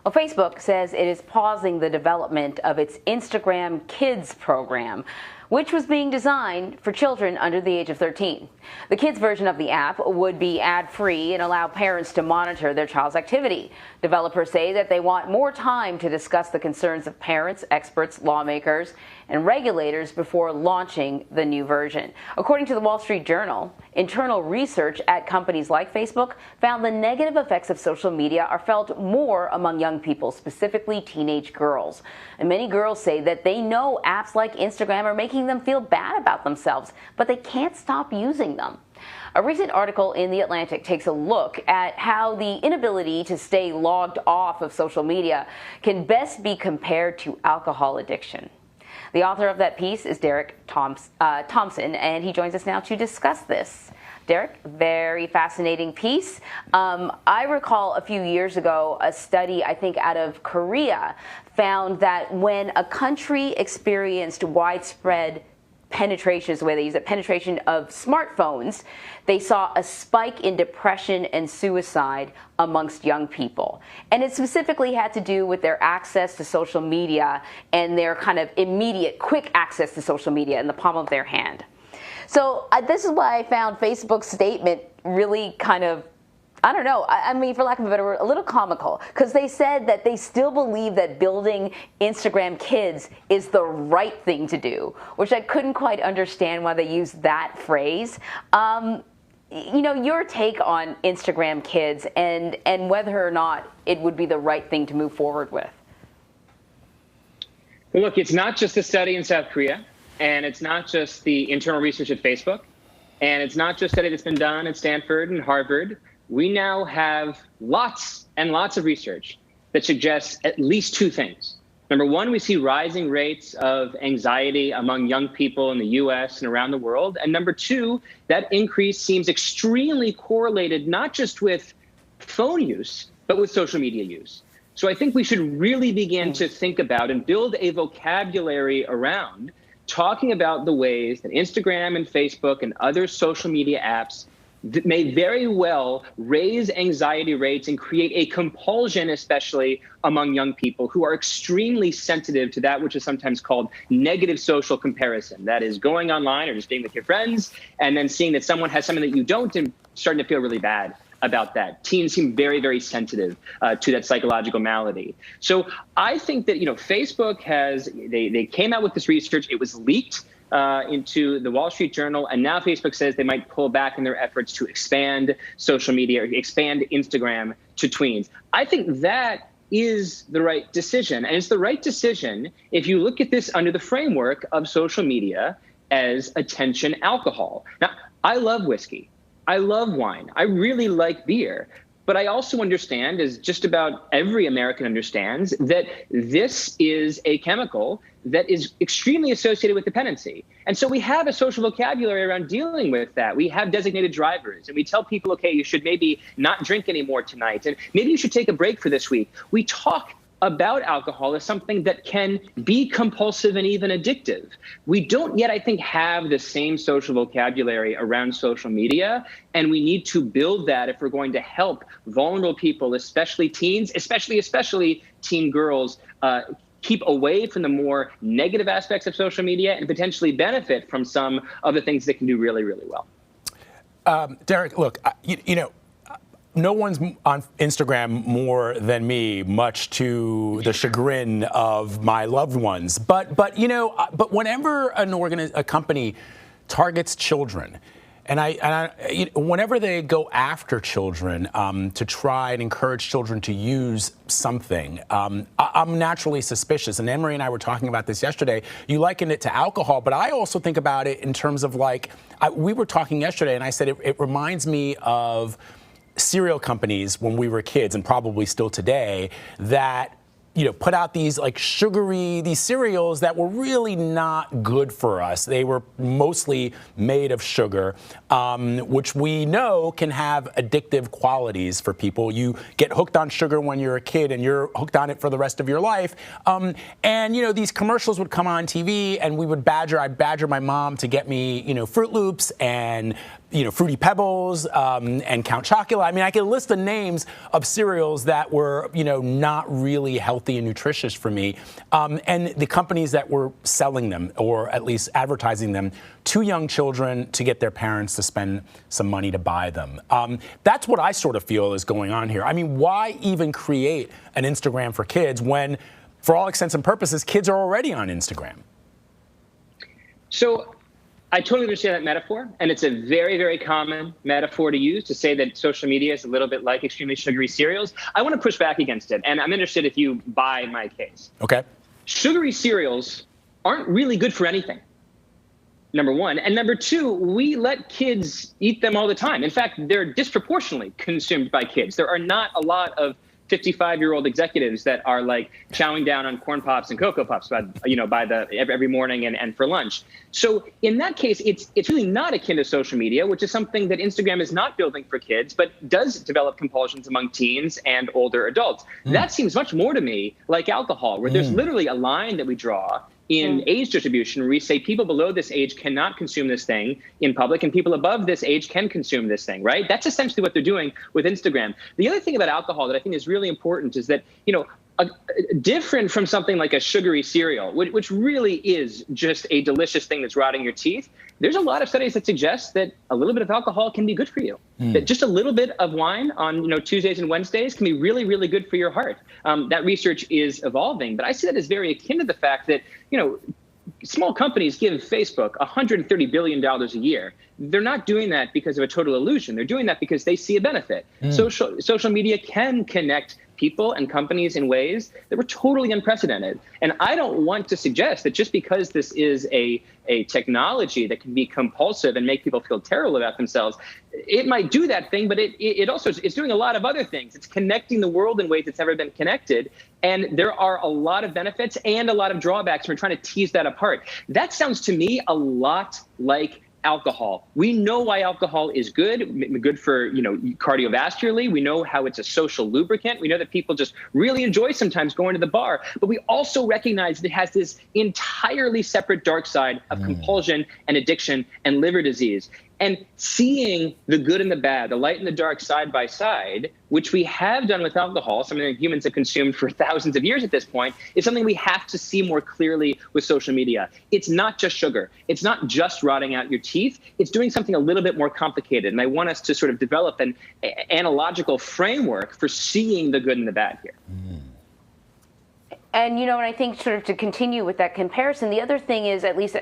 Well, Facebook says it is pausing the development of its Instagram Kids program, which was being designed for children under the age of 13. The kids version of the app would be ad-free and allow parents to monitor their child's activity. Developers say that they want more time to discuss the concerns of parents, experts, lawmakers, and regulators before launching the new version. According to the Wall Street Journal, internal research at companies like Facebook found the negative effects of social media are felt more among young people, specifically teenage girls. And many girls say that they know apps like Instagram are making them feel bad about themselves, but they can't stop using them. A recent article in The Atlantic takes a look at how the inability to stay logged off of social media can best be compared to alcohol addiction. The author of that piece is Derek Thompson, and he joins us now to discuss this. Derek, very fascinating piece. I recall a few years ago a study, I think out of Korea, found that when a country experienced widespread penetration, is the way they use it, penetration of smartphones, they saw a spike in depression and suicide amongst young people. And it specifically had to do with their access to social media and their kind of immediate, quick access to social media in the palm of their hand. So this is why I found Facebook's statement really kind of, I don't know, I mean, for lack of a better word, a little comical, because they said that they still believe that building Instagram Kids is the right thing to do, which I couldn't quite understand why they used that phrase. You know, your take on Instagram Kids and whether or not it would be the right thing to move forward with. Well, look, it's not just a study in South Korea, and it's not just the internal research at Facebook, and it's not just a study that's been done at Stanford and Harvard. We now have lots and lots of research that suggests at least two things. Number one, we see rising rates of anxiety among young people in the US and around the world. And number two, that increase seems extremely correlated not just with phone use, but with social media use. So I think we should really begin to think about and build a vocabulary around talking about the ways that Instagram and Facebook and other social media apps that may very well raise anxiety rates and create a compulsion, especially among young people who are extremely sensitive to that which is sometimes called negative social comparison. That is going online or just being with your friends and then seeing that someone has something that you don't and starting to feel really bad about that. Teens seem very, very sensitive to that psychological malady. So I think that, you know, Facebook they came out with this research. It was leaked into the Wall Street Journal, and now Facebook says they might pull back in their efforts to expand social media, or expand Instagram to tweens. I think that is the right decision, and it's the right decision if you look at this under the framework of social media as attention alcohol. Now, I love whiskey. I love wine. I really like beer. But I also understand, as just about every American understands, that this is a chemical that is extremely associated with dependency. And so we have a social vocabulary around dealing with that. We have designated drivers, and we tell people, okay, you should maybe not drink anymore tonight, and maybe you should take a break for this week. We talk about alcohol as something that can be compulsive and even addictive. We don't yet, I think, have the same social vocabulary around social media, and we need to build that if we're going to help vulnerable people, especially teens, especially teen girls, keep away from the more negative aspects of social media and potentially benefit from some of the things that can do really, really well. Derek, look, you know, no one's on Instagram more than me, much to the chagrin of my loved ones. But you know, but whenever a company targets children, whenever they go after children to try and encourage children to use something, I'm naturally suspicious. And Anne-Marie and I were talking about this yesterday. You likened it to alcohol, but I also think about it in terms of like, we were talking yesterday, and I said it reminds me of cereal companies when we were kids, and probably still today, that put out these like sugary, these cereals that were really not good for us. They were mostly made of sugar, which we know can have addictive qualities for people. You get hooked on sugar when you're a kid, and you're hooked on it for the rest of your life. And these commercials would come on TV, and I'd badger my mom to get me, Fruit Loops and Fruity Pebbles and Count Chocula. I mean, I could list the names of cereals that were, not really healthy and nutritious for me, and the companies that were selling them, or at least advertising them to young children to get their parents to spend some money to buy them. That's what I sort of feel is going on here. I mean, why even create an Instagram for kids when, for all intents and purposes, kids are already on Instagram? So I totally understand that metaphor, and it's a very, very common metaphor to use to say that social media is a little bit like extremely sugary cereals. I want to push back against it, and I'm interested if you buy my case. Okay. Sugary cereals aren't really good for anything, number one. And number two, we let kids eat them all the time. In fact, they're disproportionately consumed by kids. There are not a lot of 55-year-old executives that are like chowing down on corn pops and Cocoa Puffs every morning and for lunch. So in that case, it's really not akin to social media, which is something that Instagram is not building for kids, but does develop compulsions among teens and older adults. That seems much more to me like alcohol, where there's literally a line that we draw in age distribution where we say people below this age cannot consume this thing in public and people above this age can consume this thing, right? That's essentially what they're doing with Instagram. The other thing about alcohol that I think is really important is that, different from something like a sugary cereal, which really is just a delicious thing that's rotting your teeth, there's a lot of studies that suggest that a little bit of alcohol can be good for you. That just a little bit of wine on Tuesdays and Wednesdays can be really, really good for your heart. That research is evolving, but I see that as very akin to the fact that, small companies give Facebook $130 billion a year. They're not doing that because of a total illusion. They're doing that because they see a benefit. Social media can connect people and companies in ways that were totally unprecedented. And I don't want to suggest that just because this is a technology that can be compulsive and make people feel terrible about themselves, it might do that thing, but it also is doing a lot of other things. It's connecting the world in ways that's never been connected. And there are a lot of benefits and a lot of drawbacks. We're trying to tease that apart. That sounds to me a lot like alcohol. We know why alcohol is good for, cardiovascularly. We know how it's a social lubricant. We know that people just really enjoy sometimes going to the bar, but we also recognize that it has this entirely separate dark side of compulsion and addiction and liver disease. And seeing the good and the bad, the light and the dark side by side, which we have done with alcohol, something that humans have consumed for thousands of years at this point, is something we have to see more clearly with social media. It's not just sugar. It's not just rotting out your teeth. It's doing something a little bit more complicated. And I want us to sort of develop an analogical framework for seeing the good and the bad here. And, and I think sort of to continue with that comparison, the other thing is, at least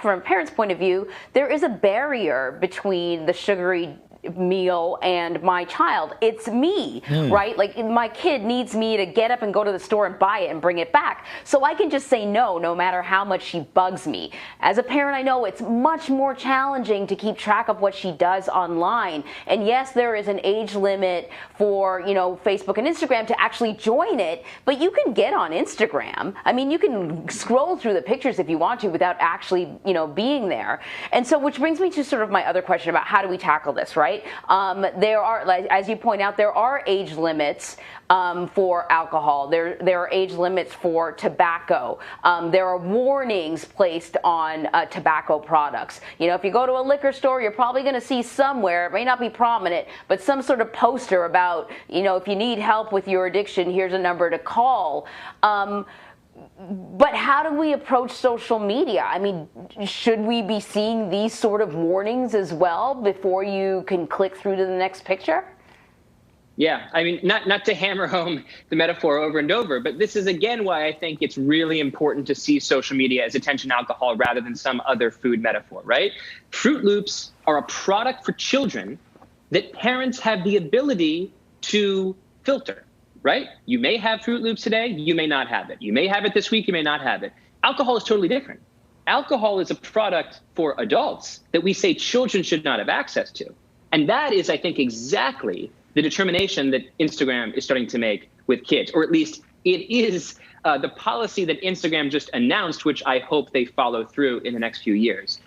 from a parent's point of view, there is a barrier between the sugary meal and my child. It's me, right? Like my kid needs me to get up and go to the store and buy it and bring it back. So I can just say no matter how much she bugs me. As a parent, I know it's much more challenging to keep track of what she does online. And yes, there is an age limit for, Facebook and Instagram to actually join it, but you can get on Instagram. I mean, you can scroll through the pictures if you want to without actually, being there. And so, which brings me to sort of my other question about how do we tackle this, right? There are, as you point out, there are age limits for alcohol. There are age limits for tobacco. There are warnings placed on tobacco products. If you go to a liquor store, you're probably going to see somewhere, it may not be prominent, but some sort of poster about, if you need help with your addiction, here's a number to call. But how do we approach social media? I mean, should we be seeing these sort of warnings as well before you can click through to the next picture? Yeah, I mean, not to hammer home the metaphor over and over, but this is, again, why I think it's really important to see social media as attention alcohol rather than some other food metaphor, right? Fruit Loops are a product for children that parents have the ability to filter. Right? You may have Fruit Loops today, you may not have it. You may have it this week, you may not have it. Alcohol is totally different. Alcohol is a product for adults that we say children should not have access to. And that is, I think, exactly the determination that Instagram is starting to make with kids, or at least it is the policy that Instagram just announced, which I hope they follow through in the next few years.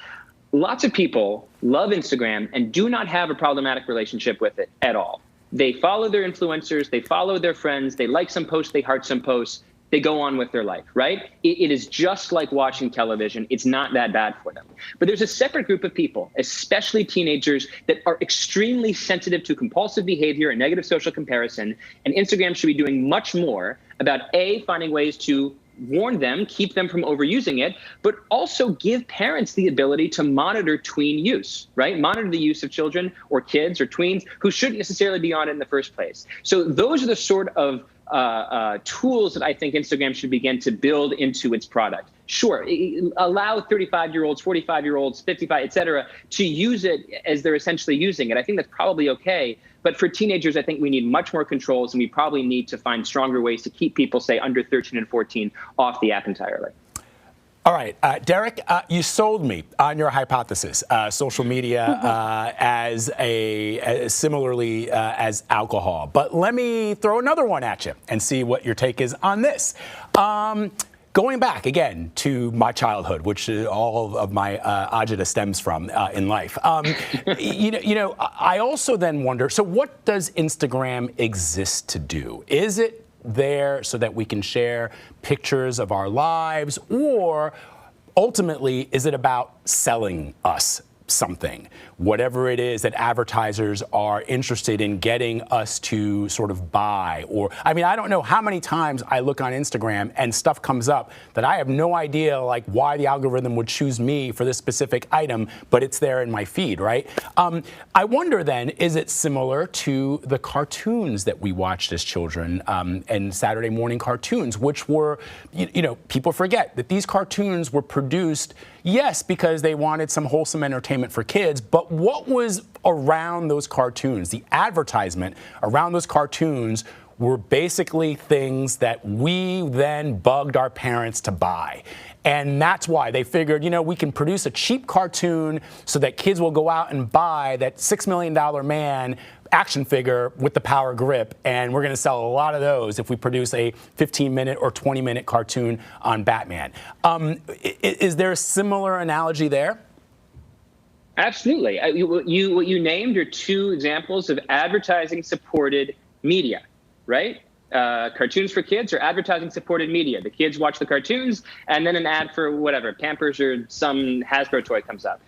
Lots of people love Instagram and do not have a problematic relationship with it at all. They follow their influencers, they follow their friends, they like some posts, they heart some posts. they go on with their life, right? It is just like watching television. It's not that bad for them. But there's a separate group of people, especially teenagers, that are extremely sensitive to compulsive behavior and negative social comparison. And Instagram should be doing much more about finding ways to warn them, keep them from overusing it, but also give parents the ability to monitor tween use, right? Monitor the use of children or kids or tweens who shouldn't necessarily be on it in the first place. So those are the sort of tools that I think Instagram should begin to build into its product. Sure, allow 35-year-olds, 45-year-olds, 55, et cetera, to use it as they're essentially using it. I think that's probably okay. But for teenagers, I think we need much more controls, and we probably need to find stronger ways to keep people, say, under 13 and 14 off the app entirely. All right, Derek, you sold me on your hypothesis. Social media as similarly as alcohol. But let me throw another one at you and see what your take is on this. Going back again to my childhood, which all of my agita stems from in life. I also then wonder. So, what does Instagram exist to do? Is it there so that we can share pictures of our lives, or ultimately is it about selling us something, whatever it is that advertisers are interested in getting us to sort of buy? Or, I mean, I don't know how many times I look on Instagram and stuff comes up that I have no idea like why the algorithm would choose me for this specific item, but it's there in my feed, right? I wonder then, is it similar to the cartoons that we watched as children and Saturday morning cartoons, which were, people forget that these cartoons were produced, yes, because they wanted some wholesome entertainment for kids, but what was around those cartoons? The advertisement around those cartoons were basically things that we then bugged our parents to buy. And that's why they figured, we can produce a cheap cartoon so that kids will go out and buy that $6 million man action figure with the power grip, and we're going to sell a lot of those if we produce a 15-minute or 20-minute cartoon on Batman. Is there a similar analogy there? Absolutely. What you named are two examples of advertising-supported media, right? Cartoons for kids or advertising-supported media. The kids watch the cartoons, and then an ad for whatever, Pampers or some Hasbro toy comes up.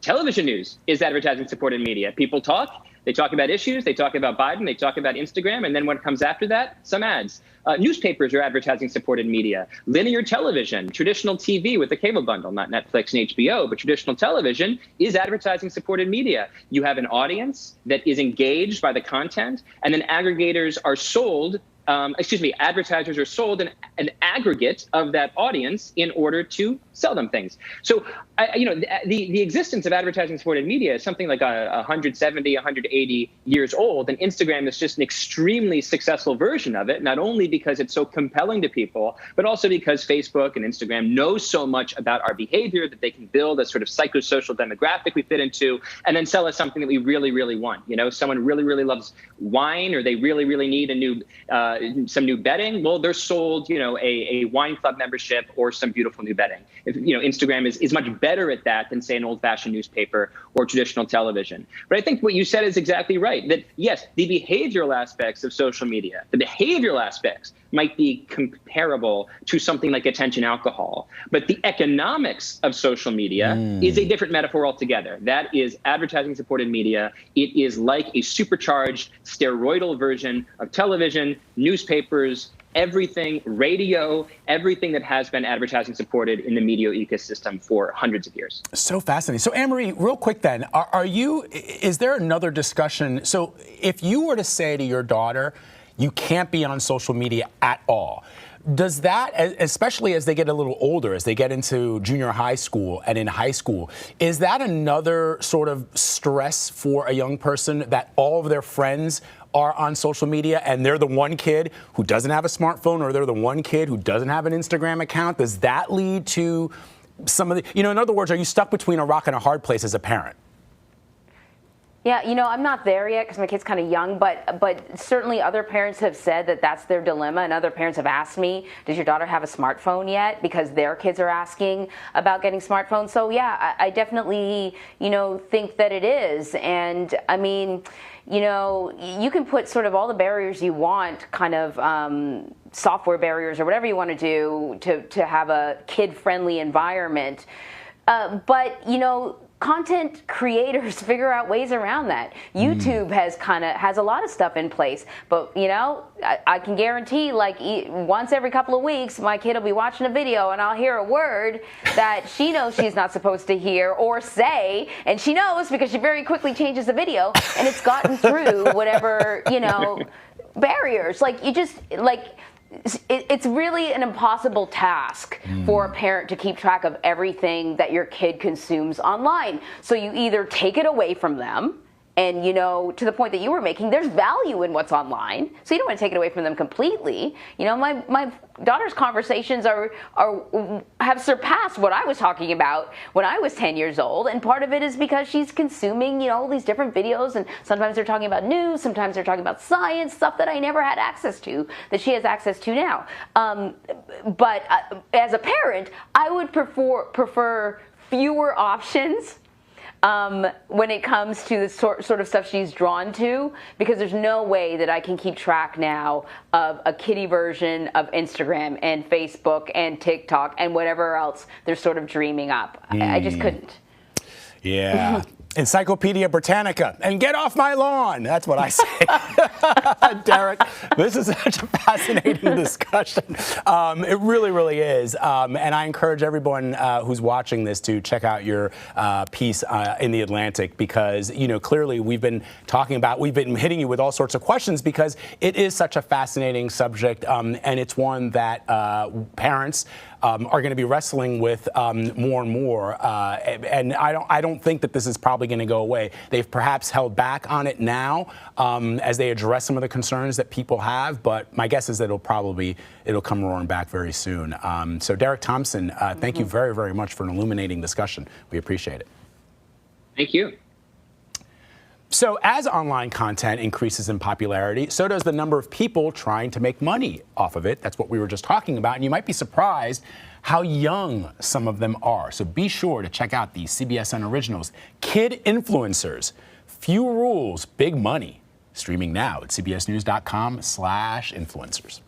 Television news is advertising-supported media. People talk. They talk about issues. They talk about Biden. They talk about Instagram. And then what comes after that? Some ads. Newspapers are advertising-supported media. Linear television, traditional TV with the cable bundle, not Netflix and HBO, but traditional television is advertising-supported media. You have an audience that is engaged by the content, and then aggregators are sold. Advertisers are sold an aggregate of that audience in order to sell them things. So, the existence of advertising-supported media is something like 170, 180 years old, and Instagram is just an extremely successful version of it, not only because it's so compelling to people, but also because Facebook and Instagram know so much about our behavior that they can build a sort of psychosocial demographic we fit into, and then sell us something that we really, really want. Someone really, really loves wine, or they really, really need a new some new bedding. Well, they're sold, a wine club membership or some beautiful new bedding. Instagram is much better at that than, say, an old-fashioned newspaper or traditional television. But I think what you said is exactly right, that yes, the behavioral aspects of social media, the behavioral aspects might be comparable to something like attention alcohol. But the economics of social media is a different metaphor altogether. That is advertising-supported media. It is like a supercharged, steroidal version of television, newspapers, everything, radio, everything that has been advertising supported in the media ecosystem for hundreds of years. So fascinating. So Anne-Marie, real quick then, is there another discussion? So if you were to say to your daughter, you can't be on social media at all, does that, especially as they get a little older, as they get into junior high school and in high school, is that another sort of stress for a young person that all of their friends are on social media and they're the one kid who doesn't have a smartphone, or they're the one kid who doesn't have an Instagram account? Does that lead to some of the, in other words, are you stuck between a rock and a hard place as a parent? Yeah, I'm not there yet because my kid's kind of young, but certainly other parents have said that that's their dilemma, and other parents have asked me, does your daughter have a smartphone yet? Because their kids are asking about getting smartphones. So yeah, I definitely, think that it is. And I mean, you can put sort of all the barriers you want, kind of software barriers or whatever you want to do to have a kid-friendly environment. But content creators figure out ways around that. YouTube has a lot of stuff in place, but I can guarantee, like, once every couple of weeks, my kid will be watching a video and I'll hear a word that she knows she's not supposed to hear or say, and she knows because she very quickly changes the video, and it's gotten through whatever barriers. It's really an impossible task for a parent to keep track of everything that your kid consumes online. So you either take it away from them, and to the point that you were making, there's value in what's online, so you don't want to take it away from them completely. My daughter's conversations have surpassed what I was talking about when I was 10 years old, and part of it is because she's consuming all these different videos, and sometimes they're talking about news, sometimes they're talking about science, stuff that I never had access to that she has access to now. But as a parent, I would prefer fewer options when it comes to the sort of stuff she's drawn to, because there's no way that I can keep track now of a kiddie version of Instagram and Facebook and TikTok and whatever else they're sort of dreaming up. I just couldn't. Yeah. Encyclopedia Britannica, and get off my lawn. That's what I say. Derek, this is such a fascinating discussion. It really, really is. And I encourage everyone who's watching this to check out your piece in The Atlantic, because, clearly we've been hitting you with all sorts of questions because it is such a fascinating subject, and it's one that parents are going to be wrestling with more and more. And I don't think that this is probably going to go away. They've perhaps held back on it now as they address some of the concerns that people have, but my guess is that it'll come roaring back very soon. So Derek Thompson, thank you very, very much for an illuminating discussion. We appreciate it. Thank you. So as online content increases in popularity, so does the number of people trying to make money off of it. That's what we were just talking about. And you might be surprised how young some of them are. So be sure to check out the CBSN originals, Kid Influencers, Few Rules, Big Money, streaming now at cbsnews.com/influencers.